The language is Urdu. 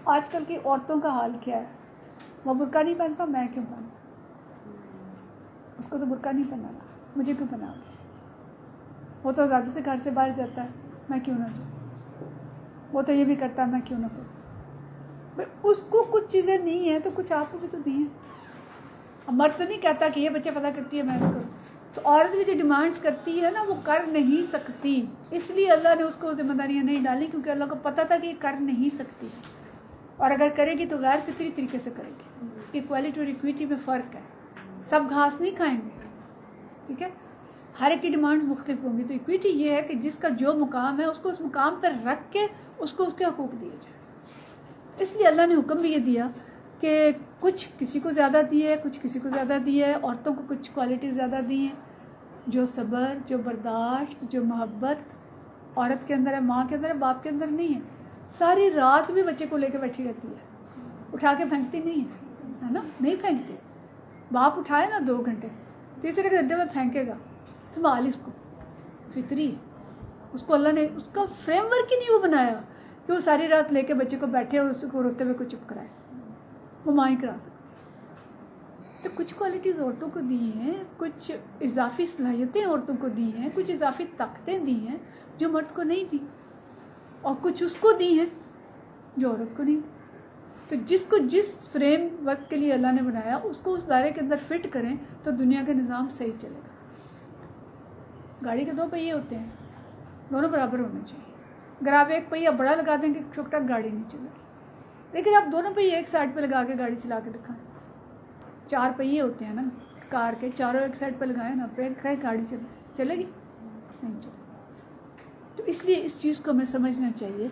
آج کل کی عورتوں کا حال کیا ہے؟ وہ برقع نہیں پہنتا، میں کیوں پہنوں؟ اس کو تو برقع نہیں پہنانا، مجھے کیوں پہنا دیں؟ وہ تو زیادہ سے گھر سے باہر جاتا ہے، میں کیوں نہ جاؤں؟ وہ تو یہ بھی کرتا ہے، میں کیوں نہ کروں؟ اس کو کچھ چیزیں نہیں ہیں تو کچھ آپ کو بھی تو دی ہیں. اب مرد تو نہیں کہتا کہ یہ بچے پیدا کرتی ہے میں بھی کروں. تو عورت بھی جو ڈیمانڈس کرتی ہے نا وہ کر نہیں سکتی، اس لیے اللہ نے اس کو ذمہ داریاں نہیں ڈالی، کیونکہ اللہ کو پتہ تھا کہ یہ کر نہیں سکتی، اور اگر کرے گی تو غیر فطری طریقے سے کرے گی. ایکوالٹی اور ایکویٹی میں فرق ہے، سب گھاس نہیں کھائیں گے، ٹھیک ہے، ہر ایک کی ڈیمانڈز مختلف ہوں گی. تو ایکویٹی یہ ہے کہ جس کا جو مقام ہے اس کو اس مقام پر رکھ کے اس کو اس کے حقوق دیے جائیں. اس لیے اللہ نے حکم بھی یہ دیا کہ کچھ کسی کو زیادہ دیے، کچھ کسی کو زیادہ دیے. عورتوں کو کچھ کوالٹی زیادہ دی ہیں، جو صبر، جو برداشت، جو محبت عورت کے اندر ہے، ماں کے اندر ہے، باپ کے اندر نہیں ہے. ساری رات بھی بچے کو لے کے بیٹھی رہتی ہے، اٹھا کے پھینکتی نہیں ہے نا، نہیں پھینکتی. باپ اٹھائے نا 2 گھنٹے، تیسرے گھنٹے میں پھینکے گا، سنبھال اس کو، فطری ہے. اس کو اللہ نے اس کا فریم ورک ہی نہیں وہ بنایا کہ وہ ساری رات لے کے بچے کو بیٹھے اور اس کو روتے ہوئے کو چپ کرائے. وہ ماں ہی کرا سکتی. تو کچھ کوالٹیز عورتوں کو دی ہیں، کچھ اضافی صلاحیتیں عورتوں کو دی ہیں، کچھ اضافی طاقتیں دی ہیں جو مرد کو نہیں دی، اور کچھ اس کو دی ہیں جو عورت کو نہیں دی. تو جس کو جس فریم ورک کے لیے اللہ نے بنایا اس کو اس دائرے کے اندر فٹ کریں تو دنیا کا نظام صحیح چلے گا. گاڑی کے 2 پہیے ہوتے ہیں، دونوں برابر ہونے چاہیے. اگر آپ ایک پہیہ بڑا لگا دیں گے چھوٹا گاڑی نہیں چلے گی. لیکن آپ دونوں پہیے ایک سائڈ پہ لگا کے گاڑی چلا کے دکھائیں. 4 پہیے ہوتے ہیں نا کار کے، چاروں ایک سائڈ پہ لگائیں نا، پھر گاڑی چلے گی؟ نہیں چلے. تو اس لیے اس چیز کو ہمیں سمجھنا چاہیے